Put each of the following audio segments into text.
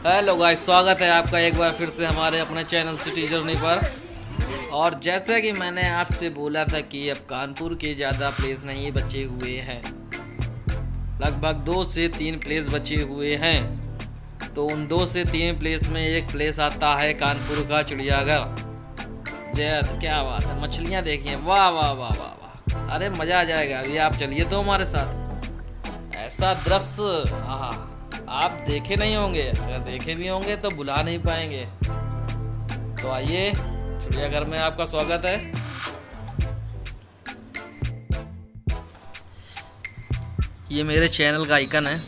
Hello guys, स्वागत है आपका एक बार फिर से हमारे अपने चैनल सिटी जर्नी पर। और जैसा कि मैंने आपसे बोला था कि अब कानपुर के ज़्यादा प्लेस नहीं बचे हुए हैं, लगभग 2 से 3 प्लेस बचे हुए हैं। तो उन 2 से 3 प्लेस में एक प्लेस आता है कानपुर का चिड़ियाघर। जय क्या बात है, मछलियाँ देखिए, वाह वाह वाह वाह वाह, अरे मज़ा आ जाएगा। अभी आप चलिए तो हमारे साथ, ऐसा दृश्य हाँ आप देखे नहीं होंगे, अगर देखे भी होंगे तो भुला नहीं पाएंगे। तो आइए, चिड़ियाघर में आपका स्वागत है। ये मेरे चैनल का आइकन है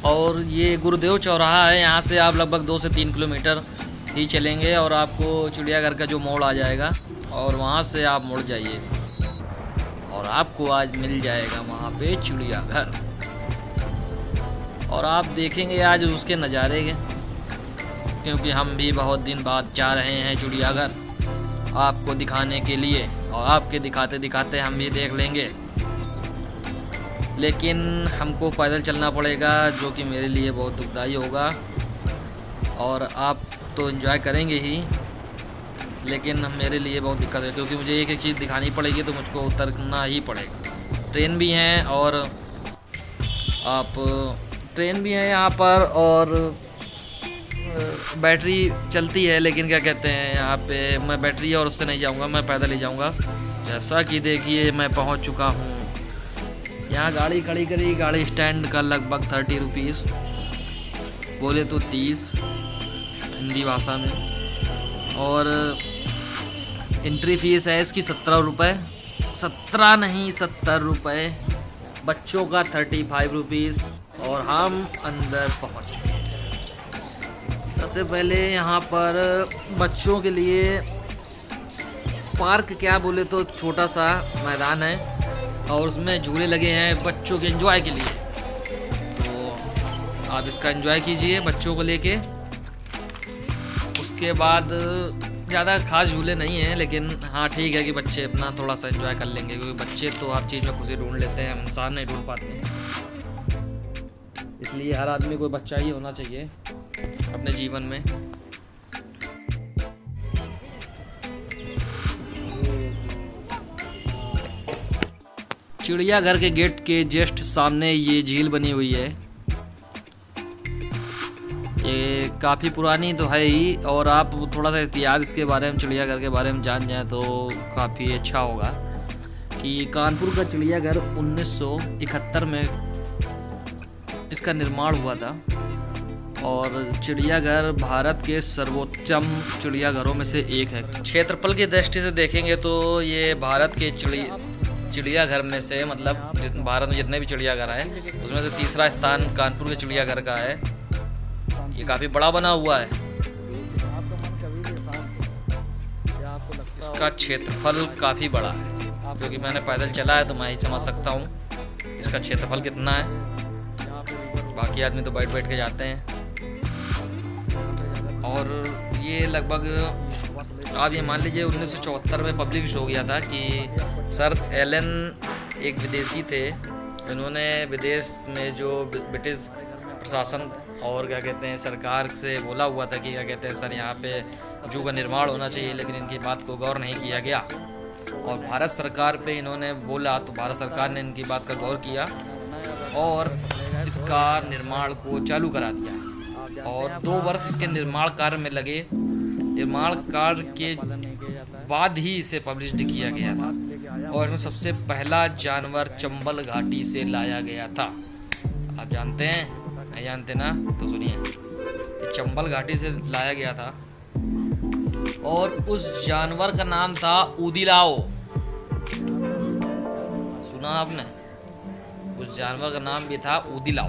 और ये गुरुदेव चौराहा है। यहाँ से आप लगभग 2 से 3 किलोमीटर ही चलेंगे और आपको चिड़ियाघर का जो मोड़ आ जाएगा और वहाँ से आप मुड़ जाइए और आपको आज मिल जाएगा वहाँ पे चिड़ियाघर। और आप देखेंगे आज उसके नज़ारे के, क्योंकि हम भी बहुत दिन बाद जा रहे हैं चिड़ियाघर आपको दिखाने के लिए, और आपके दिखाते दिखाते हम भी देख लेंगे। लेकिन हमको पैदल चलना पड़ेगा, जो कि मेरे लिए बहुत दुखदाई होगा। और आप तो एंजॉय करेंगे ही, लेकिन मेरे लिए बहुत दिक्कत है, क्योंकि मुझे एक एक चीज़ दिखानी पड़ेगी, तो मुझको उतरना ही पड़ेगा। ट्रेन भी हैं और ट्रेन भी है यहाँ पर, और बैटरी चलती है, लेकिन क्या कहते हैं यहाँ पे मैं बैटरी और उससे नहीं जाऊँगा, मैं पैदल ही जाऊँगा। जैसा कि देखिए मैं पहुँच चुका हूँ। यहाँ गाड़ी खड़ी करी, गाड़ी स्टैंड का लगभग 30 रुपीज़, बोले तो 30 हिंदी भाषा में। और एंट्री फीस है इसकी 17 रुपये, 17 नहीं 70 रुपये। बच्चों का 35 रुपीज़। और हम अंदर पहुंच चुके हैं। सबसे पहले यहाँ पर बच्चों के लिए पार्क क्या बोले तो छोटा सा मैदान है, और उसमें झूले लगे हैं बच्चों के एंजॉय के लिए। तो आप इसका एंजॉय कीजिए बच्चों को लेके। उसके बाद ज़्यादा खास झूले नहीं हैं, लेकिन हाँ ठीक है कि बच्चे अपना थोड़ा सा एंजॉय कर लेंगे, क्योंकि बच्चे तो हर चीज़ में खुशी ढूंढ लेते हैं, हम इंसान नहीं ढूंढ पाते हैं। इसलिए हर आदमी को बच्चा ही होना चाहिए अपने जीवन में। चिड़ियाघर के गेट के जस्ट सामने ये झील बनी हुई है। ये काफ़ी पुरानी तो है ही, और आप थोड़ा सा इतिहास इसके बारे में, चिड़ियाघर के बारे में जान जाएं तो काफ़ी अच्छा होगा। कि कानपुर का चिड़ियाघर 1971 में इसका निर्माण हुआ था, और चिड़ियाघर भारत के सर्वोत्तम चिड़ियाघरों में से एक है। क्षेत्रफल की दृष्टि से देखेंगे तो ये भारत के चिड़ियाघर में से, मतलब भारत में जितने भी चिड़ियाघर हैं उसमें से तीसरा स्थान कानपुर के चिड़ियाघर का है। ये काफ़ी बड़ा बना हुआ है। इसका क्षेत्रफल काफ़ी बड़ा है, क्योंकि मैंने पैदल चला है तो मैं ही समझ सकता हूँ इसका क्षेत्रफल कितना है। बाकी आदमी तो बैठ बैठ के जाते हैं। और ये लगभग आप ये मान लीजिए 1974 में पब्लिश हो गया था कि सर एलन एक विदेशी थे। इन्होंने विदेश में जो ब्रिटिश प्रशासन और क्या कहते हैं सरकार से बोला हुआ था कि क्या कहते हैं सर यहाँ पे जू का निर्माण होना चाहिए, लेकिन इनकी बात को गौर नहीं किया गया। और भारत सरकार पे इन्होंने बोला तो भारत सरकार ने इनकी बात का गौर किया और इसका निर्माण को चालू करा दिया। और 2 वर्ष इसके निर्माण कार्य में लगे। निर्माण कार्य के बाद ही इसे पब्लिश किया गया था, और इसमें सबसे पहला जानवर चंबल घाटी से लाया गया था। आप जानते हैं? नहीं जानते ना? तो सुनिए, ये चंबल घाटी से लाया गया था, और उस जानवर का नाम था ऊदिलाओ। सुना आपने? उस जानवर का नाम भी था ऊदिलाओ।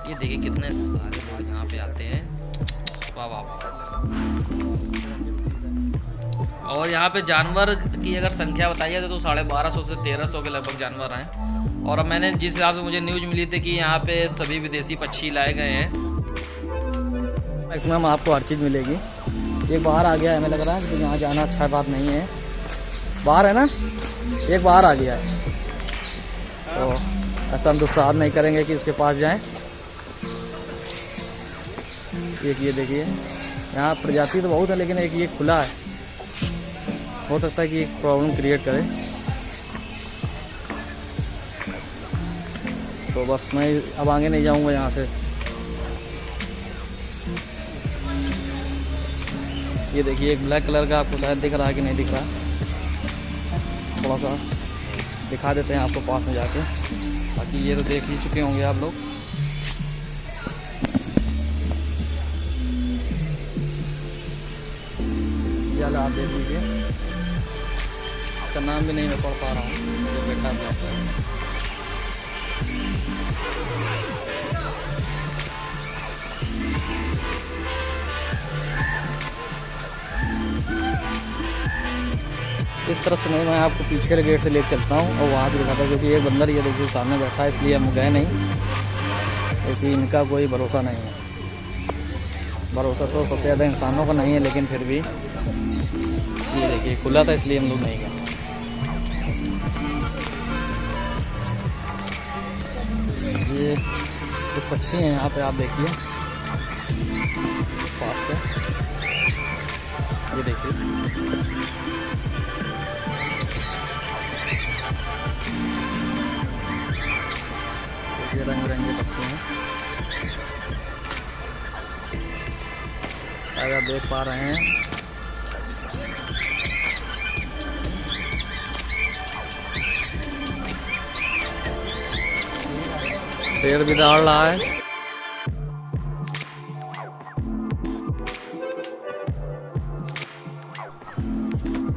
ये देखिए कितने सारे लोग यहाँ पे आते हैं, वाह वाह वाह। और यहाँ पे जानवर की अगर संख्या बताइए तो 1250 से 1300 के लगभग जानवर हैं। और अब मैंने जिस हिसाब से मुझे न्यूज़ मिली थी कि यहाँ पे सभी विदेशी पक्षी लाए गए हैं। मैक्सिमम आपको हर चीज़ मिलेगी। एक बाहर आ गया है, हमें लग रहा है कि यहाँ जाना अच्छा बात नहीं है। बाहर है ना, एक बाहर आ गया है, तो ऐसा हम दुस्साहस नहीं करेंगे कि उसके पास जाएं। एक ये देखिए, यहाँ प्रजाति तो बहुत है लेकिन एक ये खुला है, हो सकता है कि एक प्रॉब्लम क्रिएट करे। तो बस मैं अब आगे नहीं जाऊंगा यहाँ से। ये देखिए एक ब्लैक कलर का, आपको शायद दिख रहा है कि नहीं दिख रहा, थोड़ा सा दिखा देते हैं आपको पास में जाके। बाकी ये तो देख ही चुके होंगे आप लोग। ये आप देख लीजिए, इसका नाम भी नहीं मैं पढ़ पा रहा हूँ, ये बेटा ब्लैक है। इस तरफ से नहीं, मैं आपको पीछे के गेट से लेकर चलता हूँ और वहाँ से दिखाता हूँ, क्योंकि एक बंदर ये देखिए सामने बैठा है, इसलिए हम गए नहीं, क्योंकि इनका कोई भरोसा नहीं है। भरोसा तो सबसे ज़्यादा इंसानों का नहीं है, लेकिन फिर भी ये देखिए खुला था इसलिए हम लोग नहीं गए। ये कुछ पक्षी हैं यहाँ पे, आप देखिए पास से, ये देखिए रंग बिरंगे पक्षी हैं, शायद आप देख पा रहे हैं। शेर भी दौड़ रहा है।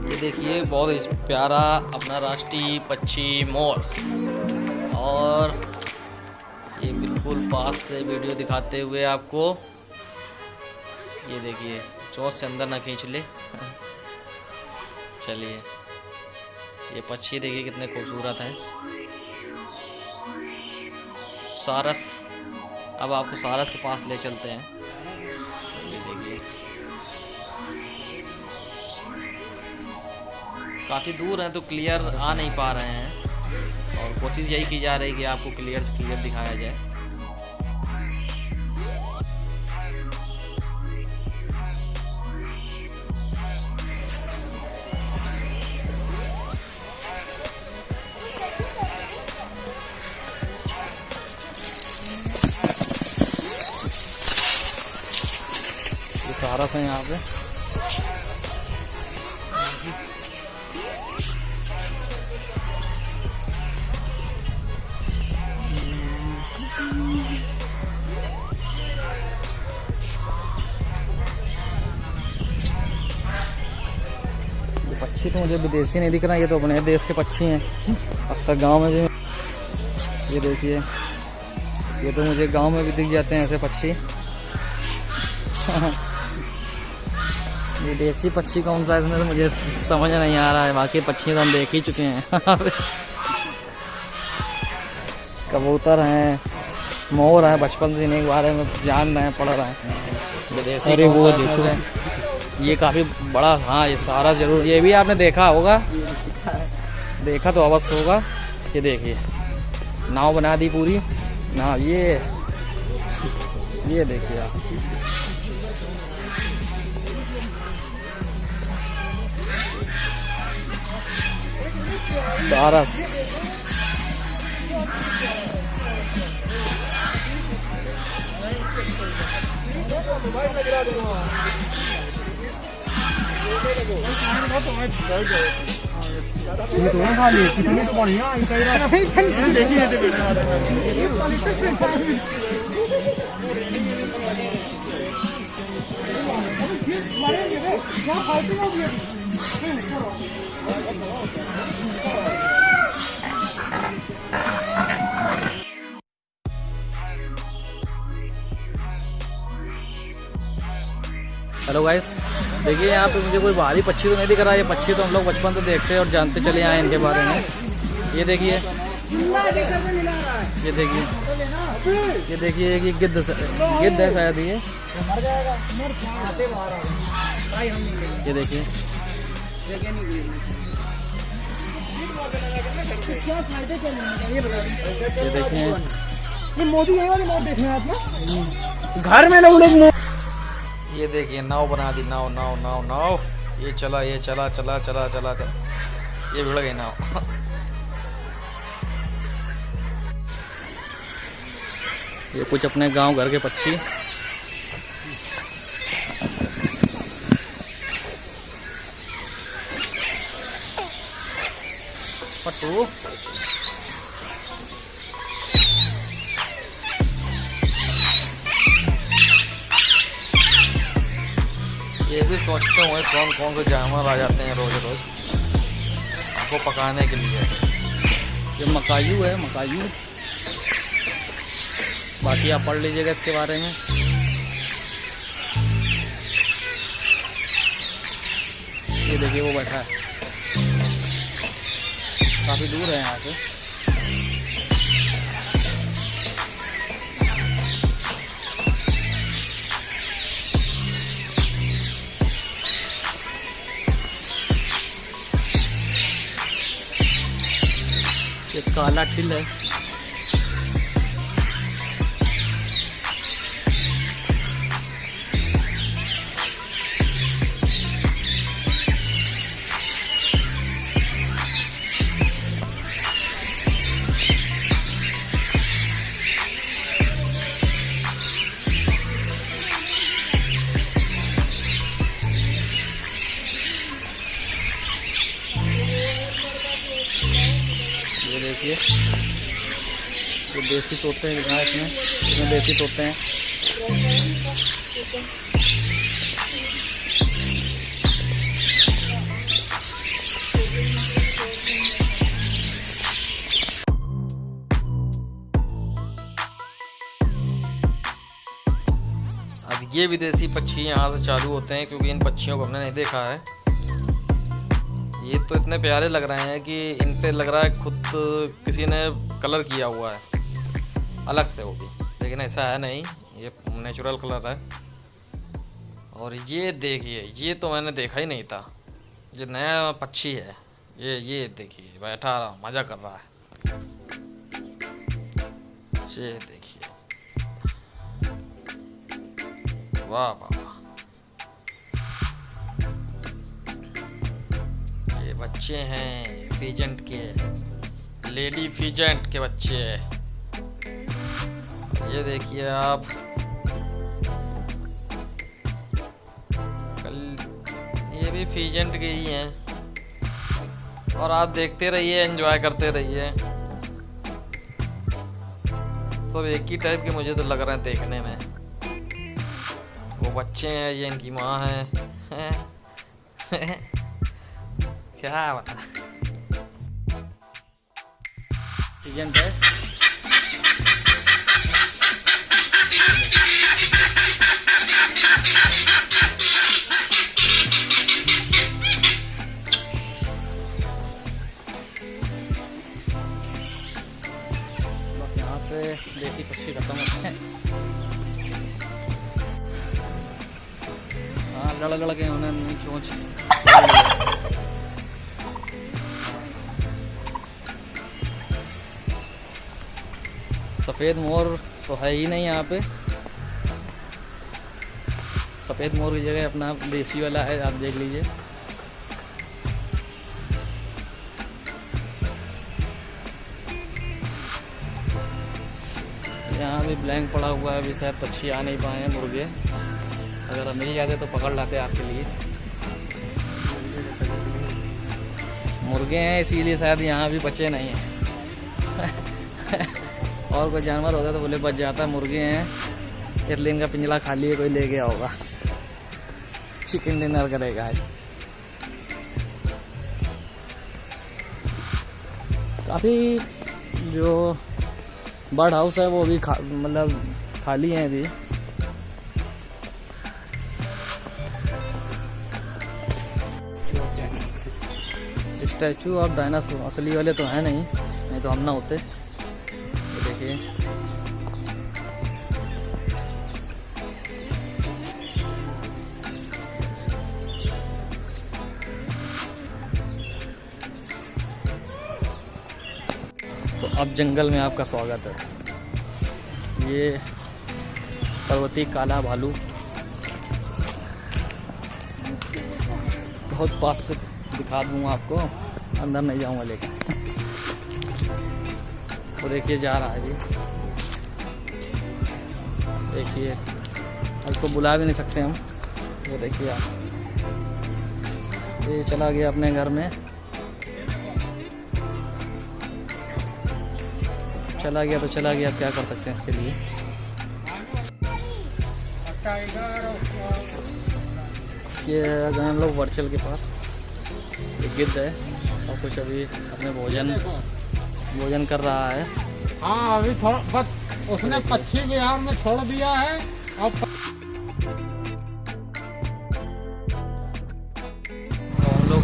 ये देखिए बहुत प्यारा अपना राष्ट्रीय पक्षी मोर, और ये बिल्कुल पास से वीडियो दिखाते हुए आपको, ये देखिए चोंच से अंदर ना खींच ले। चलिए ये पक्षी देखिए कितने खूबसूरत हैं। सारस, अब आपको सारस के पास ले चलते हैं। ये देखिए काफ़ी दूर हैं तो क्लियर आ नहीं पा रहे हैं, और कोशिश यही की जा रही है कि आपको क्लियर से क्लियर दिखाया जाए। ये सारस है यहाँ पे। पक्षी तो मुझे विदेशी नहीं दिख रहा, ये तो अपने देश के पक्षी हैं। अक्सर गांव में भी, ये देखिए ये तो मुझे गांव में भी दिख जाते हैं ऐसे पक्षी। विदेशी पक्षी कौन सा इसमें तो मुझे समझ नहीं आ रहा है, बाकी पक्षी तो हम देख ही चुके हैं। कबूतर हैं, मोर हैं, बचपन से इन्हीं के बारे में जान रहे हैं, पढ़ रहे हैं। विदेशी अरे वो देखो, ये काफ़ी बड़ा, हाँ ये सारा जरूर, ये भी आपने देखा होगा, देखा तो अवश्य होगा। ये देखिए नाव बना दी पूरी नाव, ये देखिए आप। सारस, ये तो ना खाली कितनी तो बढ़िया आई कह रहा है। देखिए हेलो गाइस, देखिए यहाँ पे मुझे कोई बाहरी पक्षी तो नहीं दिख रहा। ये पक्षी तो हम लोग बचपन से देखते और जानते चले आए इनके बारे में। ये देखिए, ये देखिए, ये देखिए एक गिद्ध है शायद ये देखिए, ये देखिए, ये मोदी यही वाली मौत देखना है आप ना घर में लोग ये देखिए नाव बना दी, नाव नाव नाव नाव। ये चला चला चला चला चला चला, ये भिड़ गई नाव। ये कुछ अपने गांव घर के पक्षी। पट्टू ये भी सोचते हुए कौन कौन से जानवर आ जाते हैं रोज रोज आपको पकाने के लिए। ये मकायू है, मकायू। बाकी आप पढ़ लीजिएगा इसके बारे में। ये देखिए वो बैठा है, काफ़ी दूर है यहाँ से। ये काला टिल है। ये देखिए ये देसी तोते हैं, दिखा इसमें देसी तोते हैं। अब ये विदेशी पक्षी यहाँ से चालू होते हैं क्योंकि इन पक्षियों को हमने नहीं देखा है। ये तो इतने प्यारे लग रहे हैं कि इन पे लग रहा है खुद किसी ने कलर किया हुआ है अलग से, वो भी, लेकिन ऐसा है नहीं, ये नेचुरल कलर है। और ये देखिए, ये तो मैंने देखा ही नहीं था, ये नया पक्षी है। ये देखिए बैठा रहा, मज़ा कर रहा है। ये देखिए, वाह वाह वाह। ये बच्चे हैं फीजेंट के, लेडी फीजेंट के बच्चे हैं। ये देखिए आप, ये भी फीजेंट के ही हैं। और आप देखते रहिए, एंजॉय करते रहिए। सब एक ही टाइप के मुझे तो लग रहे हैं देखने में। वो बच्चे हैं, ये इनकी माँ है। क्या बता, एजेंट है। बस यहाँ से देसी पक्षी खत्म होते हैं। हाँ, लड़ लड़ के उन्हें चोंच। सफ़ेद मोर तो है ही नहीं यहाँ पे। सफ़ेद मोर की जगह अपना देसी वाला है, आप देख लीजिए। यहाँ भी ब्लैंक पड़ा हुआ है, अभी शायद पक्षी आ नहीं पाए हैं मुर्गे। अगर मिल जाते तो पकड़ लाते आपके लिए। मुर्गे हैं इसीलिए शायद यहाँ भी बचे नहीं हैं। और कोई जानवर होता तो बोले बच जाता। मुर्गे हैं, इसलिए इनका पिंजरा खाली है, कोई ले गया होगा। चिकन डिनर करेगा आज। काफ़ी जो बर्ड हाउस है वो भी मतलब खाली है अभी। स्टैचू ऑफ डायनासोर असली वाले तो हैं नहीं तो हम ना होते। देखिए तो अब जंगल में आपका स्वागत है। ये पर्वतीय काला भालू बहुत पास से दिखा दूँगा आपको, अंदर नहीं जाऊँगा लेकर। वो देखिए जा रहा है जी, देखिए उसको बुला भी नहीं सकते हम। वो देखिए आप, ये चला गया अपने घर में, चला गया तो चला गया, क्या कर सकते हैं इसके लिए। ये आ गए हम लोग वर्चल के पास, एक गिद्ध है और कुछ अभी अपने भोजन कर रहा है। हाँ अभी थोड़ा बस उसने पश्चिम बिहार में छोड़ दिया है। अब हम लोग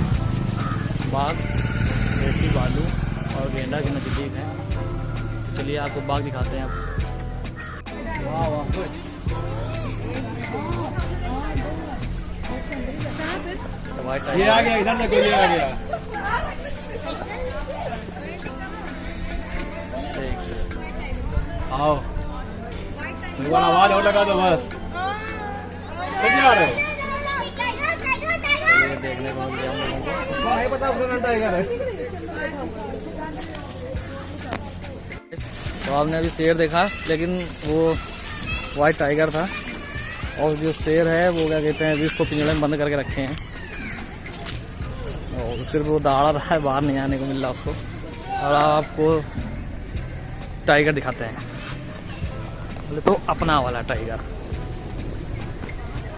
बाघ, देसी भालू और गेंडा के नज़दीक हैं। चलिए आपको बाघ दिखाते हैं। वाह वाह, ये आ गया, इधर देखो ये आ गया। आओ आवाज और लगा दो बस। कितने आ रहे हो? ये देखने को मिल गया हम लोगों को। नहीं पता उसका टाइगर है। तो आपने अभी शेर देखा, लेकिन वो वाइट टाइगर था। और जो शेर है वो क्या कहते हैं, अभी इसको पिंजड़े में बंद करके रखे हैं और सिर्फ वो दौड़ा रहा है, बाहर नहीं आने को मिल रहा उसको। और आपको टाइगर दिखाते हैं। बोले तो अपना वाला टाइगर,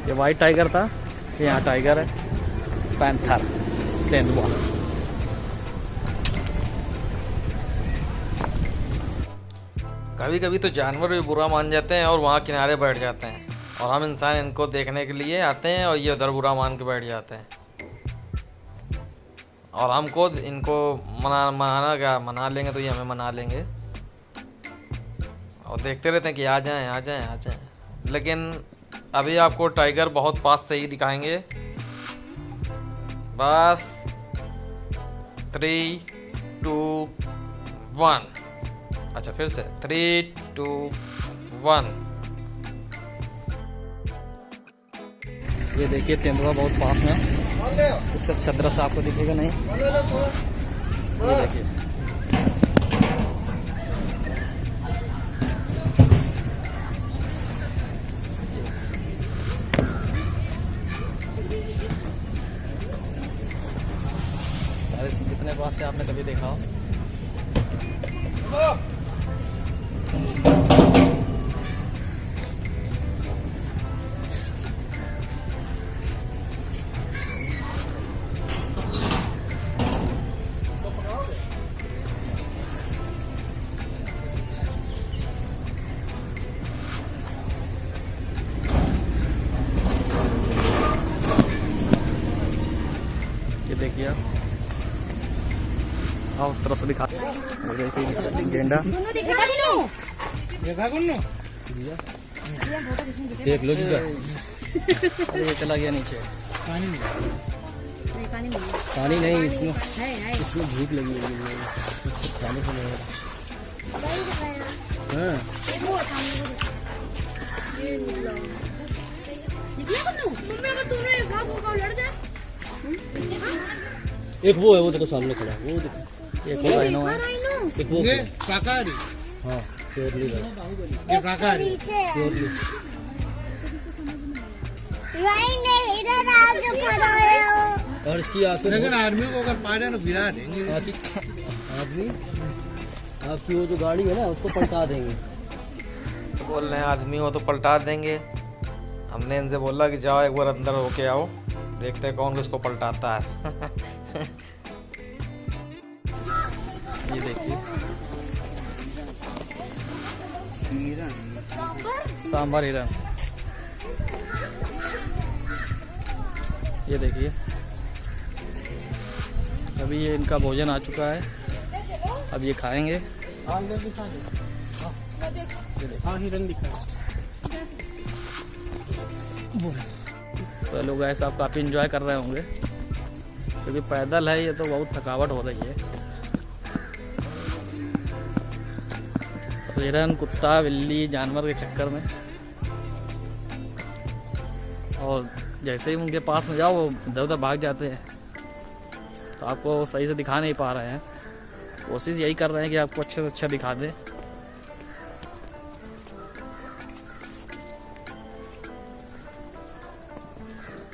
ये वाइट टाइगर था, यहाँ टाइगर है, पैंथर, तेंदुआ। कभी कभी तो जानवर भी बुरा मान जाते हैं और वहाँ किनारे बैठ जाते हैं, और हम इंसान इनको देखने के लिए आते हैं और ये उधर बुरा मान के बैठ जाते हैं। और हमको इनको मना लेंगे तो ये हमें मना लेंगे और देखते रहते हैं कि आ जाएं आ जाएं आ जाएं। लेकिन अभी आपको टाइगर बहुत पास से ही दिखाएंगे। बस 3, 2, 1। अच्छा फिर से 3, 2, 1। ये देखिए तेंदुआ बहुत पास में, इससे अच्छा दृश्य आपको दिखेगा नहीं। ये देखिए, सारे कितने पास से आपने कभी देखा हो। ये देखिए आप, उस तरफ दिखा। गेंडा देख लो जी, अरे ये चला गया नीचे। पानी नहीं, इसमें भूख लगी है खाने को नहीं। हाँ एक वो है, वो देखो सामने खड़ा है, वो देखो एक वो राइनो है, एक वो शाकाहारी। हाँ श्योरली ये शाकाहारी। और इसकी आंखें, लेकिन आदमी को अगर पाए ना फिरा देंगे। आदमी आपकी वो जो गाड़ी है ना उसको पलटा देंगे। बोल रहे हैं आदमी हो तो पलटा देंगे। हमने इनसे बोला कि जाओ एक बार अंदर होके आओ, देखते हैं कौन किसको पलटाता है। ये देखिए सांभर हिरन, ये देखिए अभी ये इनका भोजन आ चुका है, अब ये खाएंगे। हाँ हिरन दिखा। तो लोग ऐसा आप काफ़ी इंजॉय कर रहे होंगे, क्योंकि पैदल है ये तो बहुत थकावट हो रही है। तो हिरन, कुत्ता, बिल्ली जानवर के चक्कर में, और जैसे ही उनके पास में जाओ वो इधर उधर भाग जाते हैं। तो आपको सही से दिखा नहीं पा रहे हैं। कोशिश यही कर रहे हैं कि आपको अच्छे से अच्छा दिखा दें।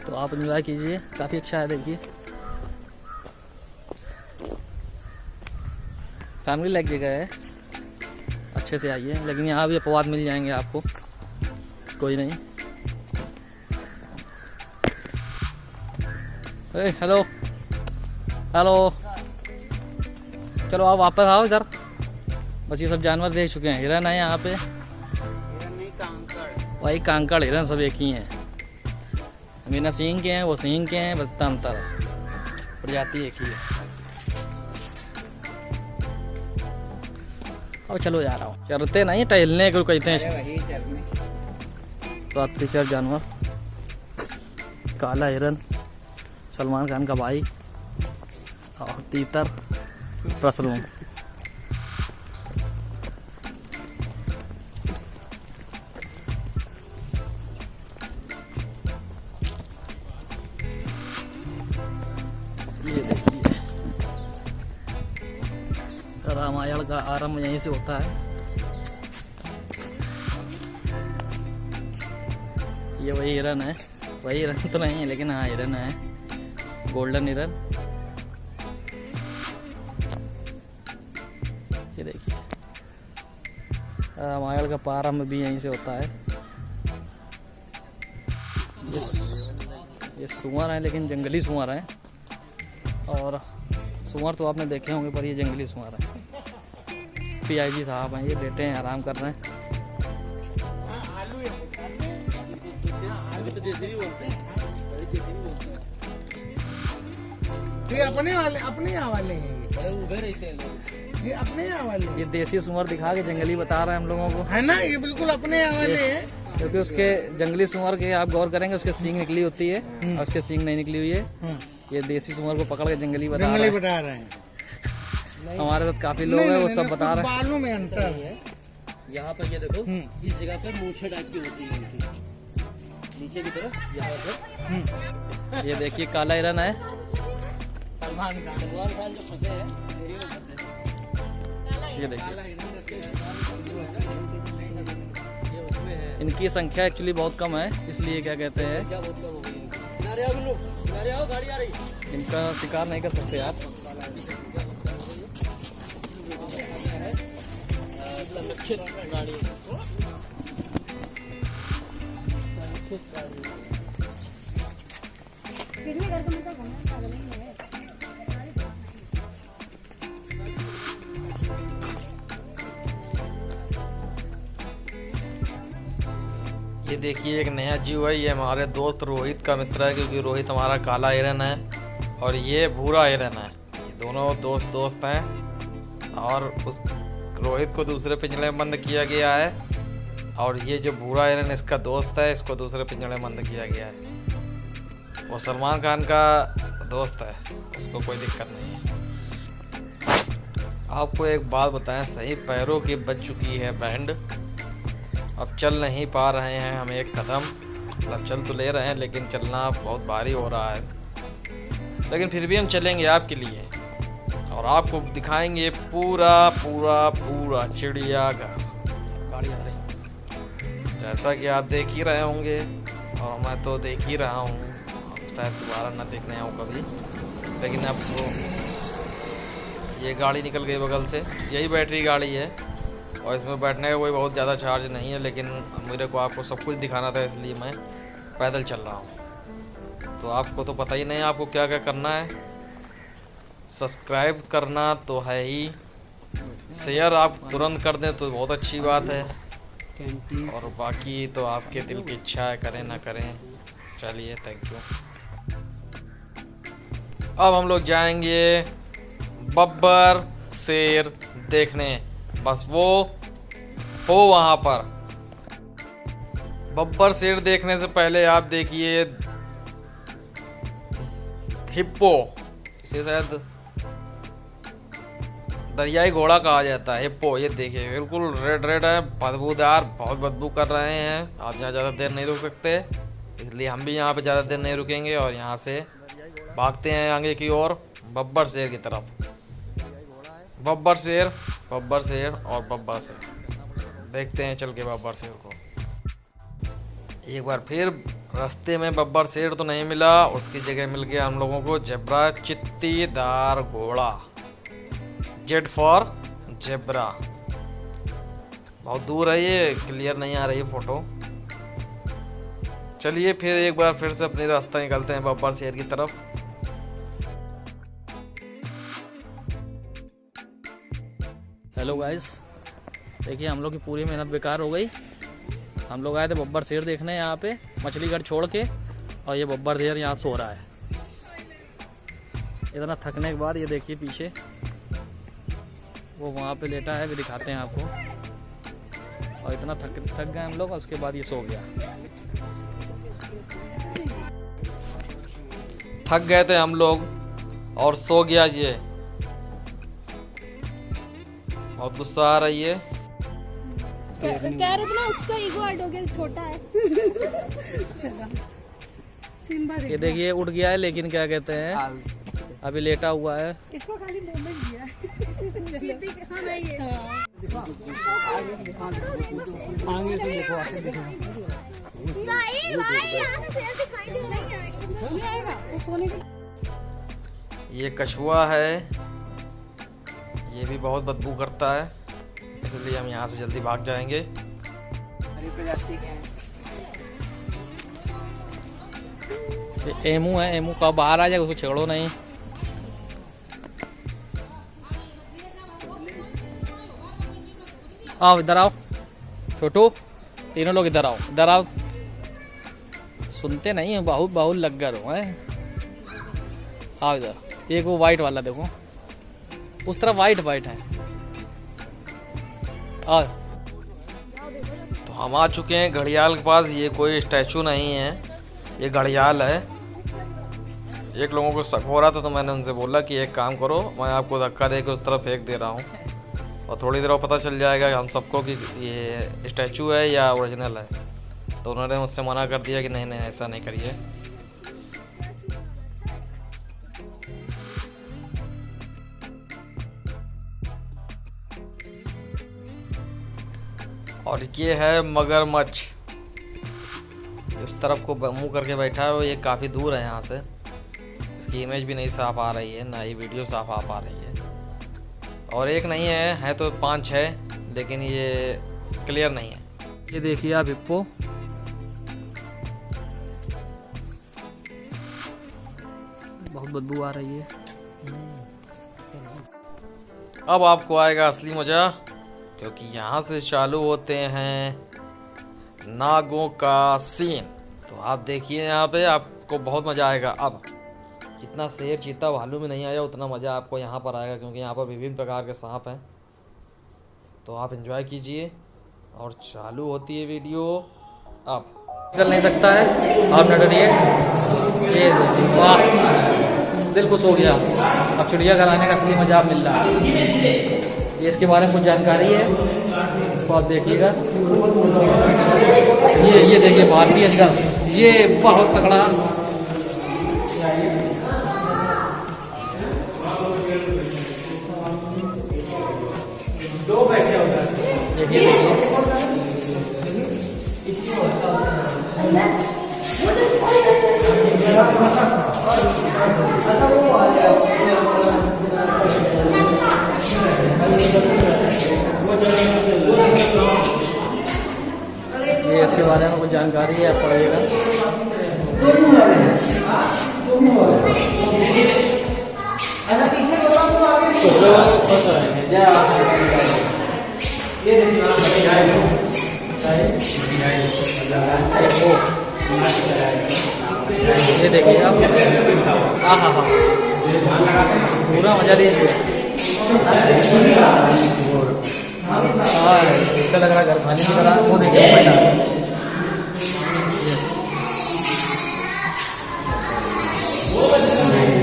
तो आप एंजॉय कीजिए, काफ़ी अच्छा है। देखिए फैमिली लाइक जगह है, अच्छे से आइए। लेकिन यहाँ भी अपवाद मिल जाएंगे आपको, कोई नहीं। हेलो हेलो, चलो आप वापस आओ इधर। बस ये सब जानवर देख चुके हैं। हिरन है यहाँ पे, वही कांकड़ हिरन सब एक ही हैं। बिना सींग के हैं, वो सींग के हैं, बस अंतर है, प्रजाति एक ही है। अब चलो जा रहा हूँ, चलते नहीं टहलने को कहते हैं। प्राकृतिक जानवर, काला हिरन, सलमान खान का भाई, और तीतर, रसलून। ये देखिए रामायण का आरंभ यहीं से होता है। ये वही हिरन है, वही हिरन तो नहीं है लेकिन हाँ हिरन है, गोल्डन हिरन। ये देखिए रामायण का प्रारंभ भी यहीं से होता है। ये सुअर है लेकिन जंगली सुअर है, और सुअर तो आपने देखे होंगे पर ये जंगली सुअर है। PIG साहब हैं, ये लेटे हैं, आराम कर रहे हैं। ये अपने यहाँ वाले हैं, ये अपने यहाँ वाले ये देसी सुअर दिखा के जंगली बता रहे हैं हम लोगों को, है ना। ये बिल्कुल अपने यहाँ वाले हैं, क्योंकि उसके जंगली सुअर के आप गौर करेंगे उसके सींग निकली होती है और उसके सींग नहीं निकली हुई है। ये देसी सुअर को पकड़ के जंगली बता रहे हैं। हमारे साथ काफी लोग हैं, वो सब बता रहे हैं। बालों में अंतर है। यहाँ पर ये देखो, इस जगह पे मूंछें टाइप की होती है नीचे की तरफ, यहाँ पे। ये देखिए काला हिरन है, सलमान खान जो फंसे हैं। ये देखिए इनकी संख्या एक्चुअली बहुत कम है, इसलिए क्या कहते हैं इनका शिकार नहीं कर सकते आप। संरक्षित प्राणी। ये देखिए एक नया जीव है, ये हमारे दोस्त रोहित का मित्र है, क्योंकि रोहित हमारा काला हिरन है और ये भूरा हिरन है। ये दोनों दोस्त हैं, और उस रोहित को दूसरे पिंजरे में बंद किया गया है, और ये जो भूरा हिरन इसका दोस्त है, इसको दूसरे पिंजरे में बंद किया गया है। वो सलमान खान का दोस्त है, उसको कोई दिक्कत नहीं है। आपको एक बात बताएं, सही पैरों की बच चुकी है बैंड, अब चल नहीं पा रहे हैं हम एक कदम। मतलब चल तो ले रहे हैं लेकिन चलना बहुत भारी हो रहा है, लेकिन फिर भी हम चलेंगे आपके लिए और आपको दिखाएंगे पूरा पूरा पूरा चिड़ियाघर। गाड़ी आ रही, जैसा कि आप देख ही रहे होंगे और मैं तो देख ही रहा हूँ, शायद दोबारा ना देखने आऊँ कभी, लेकिन अब तो ये गाड़ी निकल गई बगल से। यही बैटरी गाड़ी है और इसमें बैठने का कोई बहुत ज़्यादा चार्ज नहीं है, लेकिन मेरे को आपको सब कुछ दिखाना था इसलिए मैं पैदल चल रहा हूँ। तो आपको तो पता ही नहीं आपको क्या क्या करना है। सब्सक्राइब करना तो है ही, शेयर आप तुरंत कर दें तो बहुत अच्छी बात है, और बाकी तो आपके दिल की इच्छा है, करें ना करें। चलिए, थैंक यू। अब हम लोग जाएंगे बब्बर शेर देखने, बस वो हो वहाँ पर। बब्बर शेर देखने से पहले आप देखिए हिप्पो, इसे शायद दरियाई घोड़ा कहा जाता है, हिप्पो। ये देखिए बिल्कुल रेड रेड है, बदबूदार, बहुत बदबू कर रहे हैं। आप यहाँ ज़्यादा देर नहीं रुक सकते, इसलिए हम भी यहाँ पे ज़्यादा देर नहीं रुकेंगे और यहाँ से भागते हैं आगे की ओर। बब्बर शेर की तरफ। बब्बर शेर और बब्बर शेर। देखते हैं चल के बब्बर शेर को। एक बार फिर रास्ते में बब्बर शेर तो नहीं मिला, उसकी जगह मिल गया हम लोगों को जेब्रा चित्तीदार घोड़ा। Z for zebra. बहुत दूर है, ये क्लियर नहीं आ रही है फोटो। चलिए फिर एक बार फिर से अपनी रास्ता निकलते हैं बब्बर शेर की तरफ। हेलो गाइस, देखिए हम लोग की पूरी मेहनत बेकार हो गई। हम लोग आए थे बब्बर शेर देखने यहाँ पे मछली घर छोड़ के, और ये बब्बर शेर यहाँ सो रहा है। इतना थकने के बाद ये देखिए पीछे वो वहाँ पे लेटा है, भी दिखाते हैं आपको। और इतना थक गए हम लोग, उसके बाद ये सो गया। थक गए थे हम लोग और सो गया ये। बहुत गुस्सा आ रही है। कह रहे थे ना उसका ईगो हर्ट हो गया, छोटा है। चला सिम्बा ये देखिए उठ गया है, लेकिन क्या कहते हैं अभी लेटा हुआ है। इसको खाली मोमेंट दिया है। हाँ नहीं है। आगे से देखो, आगे देखो। नहीं भाई यहाँ से शेर दिखाई दे रही है। नहीं आएगा वो सोने का। ये कछुआ है, ये भी बहुत बदबू करता है, इसलिए हम यहाँ से जल्दी भाग जाएंगे। ये एमू है, एमू कब बाहर आ जाएगा, उसको छेड़ो नहीं। आओ इधर आओ छोटू, तीनों लोग इधर आओ, इधर आओ। सुनते नहीं है, बहुत बहुत लग गए हो हैं। आओ इधर, एक वो वाइट वाला देखो, उस तरफ वाइट है। आओ। तो हम आ चुके हैं घड़ियाल के पास। ये कोई स्टैचू नहीं है, ये घड़ियाल है। एक लोगों को शक हो रहा था, तो मैंने उनसे बोला कि एक काम करो, मैं आपको धक्का दे के उस तरफ फेंक दे रहा हूँ, और थोड़ी देर में पता चल जाएगा हम सबको कि ये स्टैचू है या ओरिजिनल है। तो उन्होंने मुझसे मना कर दिया कि नहीं नहीं ऐसा नहीं करिए। और ये है मगरमच्छ, इस तरफ को मुंह करके बैठा है। ये काफ़ी दूर है यहाँ से, इसकी इमेज भी नहीं साफ आ रही है, ना ही वीडियो साफ आ पा रही है। और एक नहीं है तो 5-6, लेकिन ये क्लियर नहीं है। ये देखिए आप हिप्पो, बहुत बदबू आ रही है। अब आपको आएगा असली मज़ा, क्योंकि यहाँ से चालू होते हैं नागों का सीन। तो आप देखिए यहाँ पे, आपको बहुत मज़ा आएगा। अब जितना शेर चीता भालू में नहीं आया, उतना मज़ा आपको यहाँ पर आएगा, क्योंकि यहाँ पर विभिन्न प्रकार के सांप हैं। तो आप एंजॉय कीजिए, और चालू होती है वीडियो। अब निकल नहीं सकता है, आप न डरिए। ये देखिए, वाह, दिल खुश हो गया। अब चिड़ियाघर आने का असली मजा मिल रहा है। ये इसके बारे में कुछ जानकारी है तो आप देखिएगा। ये देखिए भारतीय अजगर, ये बहुत तगड़ा। देखिए ये इसके बारे में कुछ जानकारी है, आप पढ़िएगा। ये देखिए आप, हाँ हाँ हाँ, पूरा मजा लीजिए। इसका लग रहा है घर खाने की तरह। वो देखिए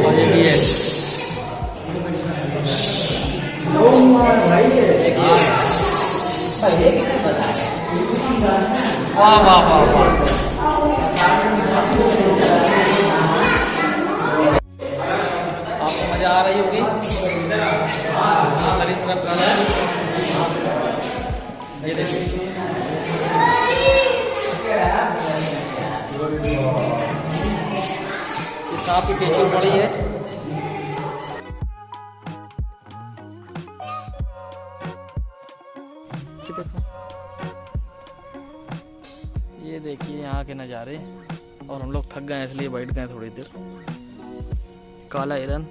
और ये भी है, वाह वाह वाह वाह। आपको मजा आ सांप की केचुल पड़ी है। ये देखिए यहाँ के नज़ारे, और हम लोग थक गए इसलिए बैठ गए थोड़ी देर। काला हिरन।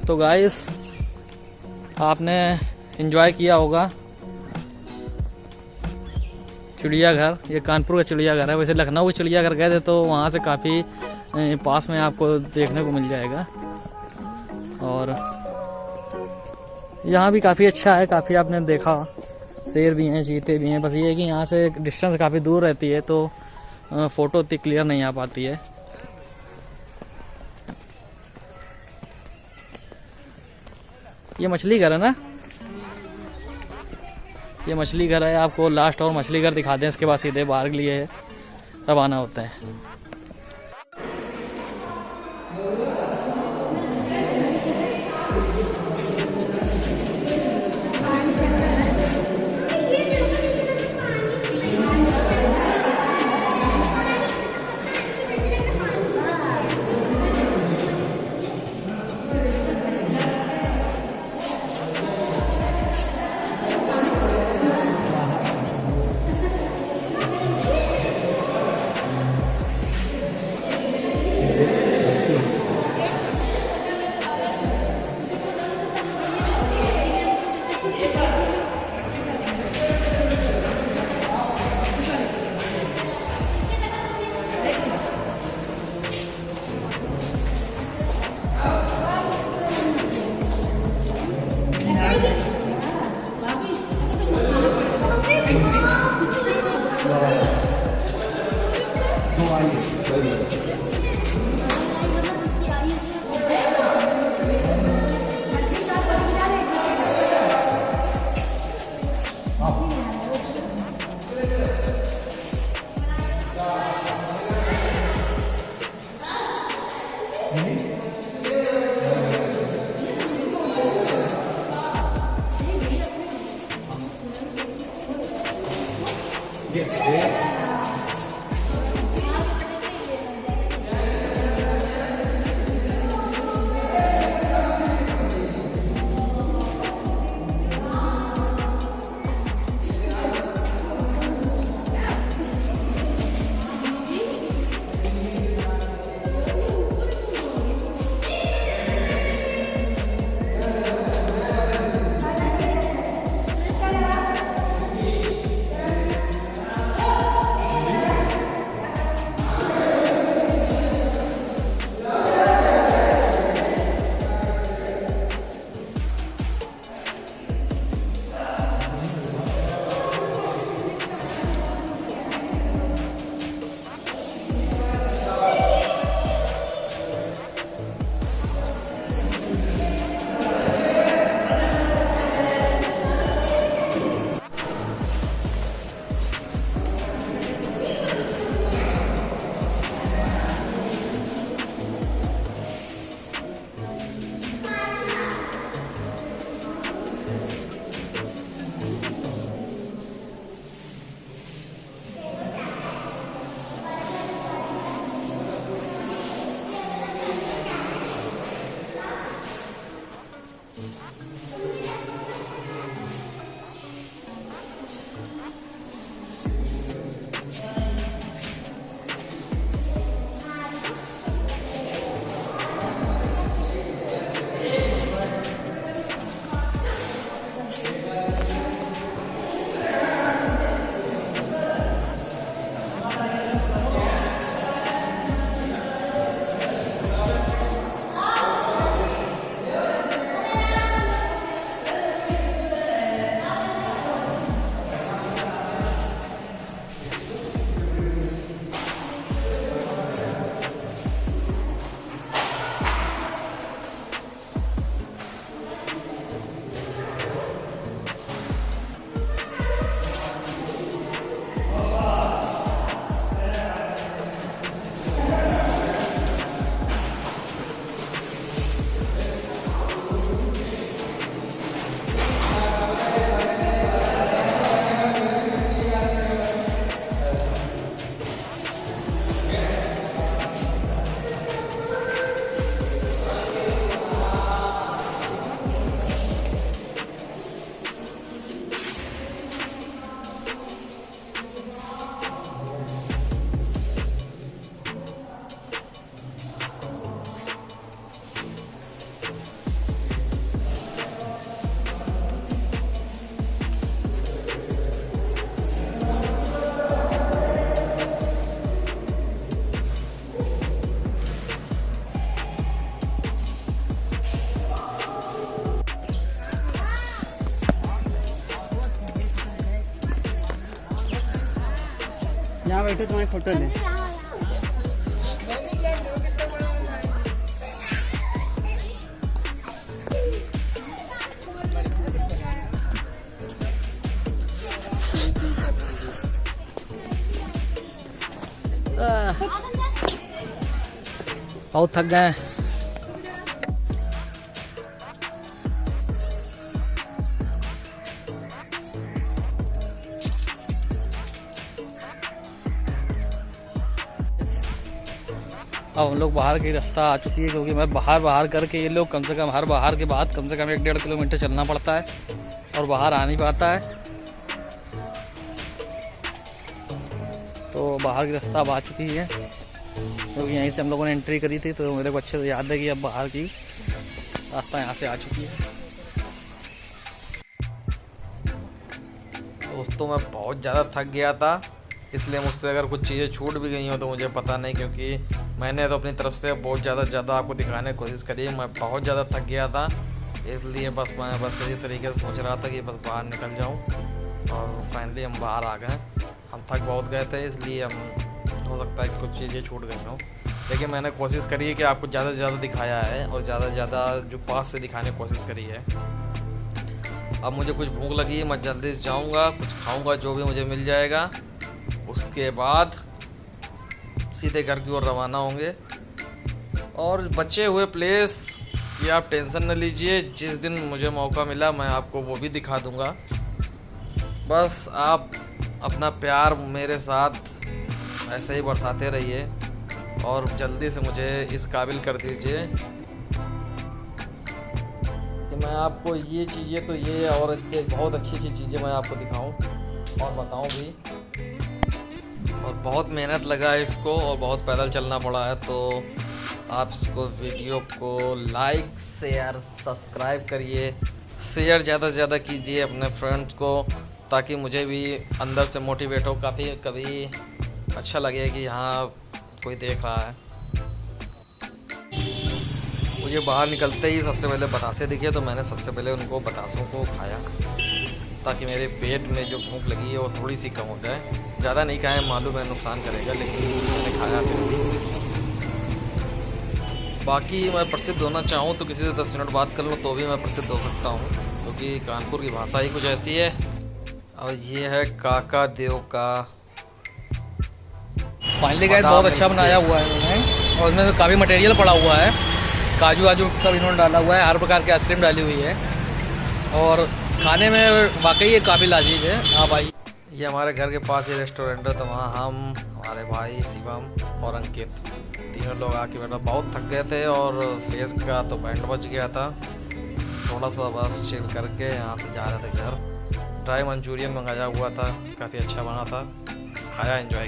तो गाइस आपने एंजॉय किया होगा चिड़ियाघर। ये कानपुर का चिड़ियाघर है। वैसे लखनऊ चिड़ियाघर गए थे तो वहाँ से काफ़ी पास में आपको देखने को मिल जाएगा, और यहाँ भी काफ़ी अच्छा है। काफ़ी आपने देखा, शेर भी हैं, चीते भी हैं। बस ये है कि यहाँ से डिस्टेंस काफ़ी दूर रहती है तो फ़ोटो उतनी क्लियर नहीं आ पाती है। ये मछली घर है ना, ये मछली घर है। आपको लास्ट और मछली घर दिखा दें, इसके बाद सीधे बाहर के लिए रवाना होते हैं। यहाँ बैठो तुम्हारी फोटो ले। बहुत थक गए। अब हम लोग बाहर की रास्ता आ चुकी है, क्योंकि मैं बाहर करके ये लोग कम से कम हर बाहर के बाद कम से कम 1-1.5 किलोमीटर चलना पड़ता है और बाहर आ नहीं पाता है। तो बाहर की रास्ता अब आ चुकी है, क्योंकि यहीं से हम लोगों ने एंट्री करी थी, तो मेरे को अच्छे से याद है कि अब बाहर की रास्ता यहाँ से आ चुकी है। दोस्तों मैं बहुत ज़्यादा थक गया था, इसलिए मुझसे अगर कुछ चीज़ें छूट भी गई हो तो मुझे पता नहीं, क्योंकि मैंने तो अपनी तरफ से बहुत ज़्यादा आपको दिखाने की कोशिश करी। मैं बहुत ज़्यादा थक गया था, इसलिए मैं किसी तरीके से सोच रहा था कि बस बाहर निकल जाऊं, और फाइनली हम बाहर आ गए। हम थक बहुत गए थे, इसलिए हम हो सकता है कि कुछ चीज़ें छूट गई हों, लेकिन मैंने कोशिश करी है कि आपको ज़्यादा से ज़्यादा दिखाया है और ज़्यादा से ज़्यादा जो पास से दिखाने की कोशिश करी है। अब मुझे कुछ भूख लगी, मैं जल्दी से जाऊँगा, कुछ खाऊँगा जो भी मुझे मिल जाएगा, उसके बाद सीधे घर की ओर रवाना होंगे। और बचे हुए प्लेस की आप टेंशन न लीजिए, जिस दिन मुझे मौका मिला मैं आपको वो भी दिखा दूंगा। बस आप अपना प्यार मेरे साथ ऐसे ही बरसाते रहिए और जल्दी से मुझे इस काबिल कर दीजिए कि मैं आपको ये चीज़ें तो ये और इससे बहुत अच्छी चीज़ें मैं आपको दिखाऊं और बताऊं भी। और बहुत मेहनत लगा है इसको और बहुत पैदल चलना पड़ा है, तो आप इसको वीडियो को लाइक शेयर सब्सक्राइब करिए, शेयर ज़्यादा से ज़्यादा कीजिए अपने फ्रेंड्स को, ताकि मुझे भी अंदर से मोटिवेट हो, कभी अच्छा लगे कि हाँ कोई देख रहा है। मुझे बाहर निकलते ही सबसे पहले बतासे दिखे, तो मैंने सबसे पहले उनको बतासों को खाया, ताकि मेरे पेट में जो भूख लगी है वो थोड़ी सी कम हो जाए। ज़्यादा नहीं खाएं, मालूम है नुकसान करेगा, लेकिन मैंने खाया फिर भी। बाकी मैं प्रसिद्ध होना चाहूँ तो किसी से 10 मिनट बात कर लूँ तो भी मैं प्रसिद्ध हो सकता हूँ, क्योंकि कानपुर की भाषा ही कुछ ऐसी है। और ये है काका देव का फाइनली गाइस बहुत अच्छा बनाया हुआ है इन्होंने, और इसमें काफ़ी मटेरियल पड़ा हुआ है, काजू वाजू सब इन्होंने डाला हुआ है, हर प्रकार की आइसक्रीम डाली हुई है, और खाने में वाकई ये काफ़ी लजीज है। हाँ भाई, ये हमारे घर के पास ही रेस्टोरेंट है, तो वहाँ हम हमारे भाई शिवम और अंकित तीनों लोग आके बैठा, बहुत थक गए थे और फेस का तो बैंड बच गया था, थोड़ा सा बस चिल करके यहाँ से जा रहे थे घर। ड्राई मंचूरियन मंगाया हुआ था, काफ़ी अच्छा बना था, खाया, एंजॉय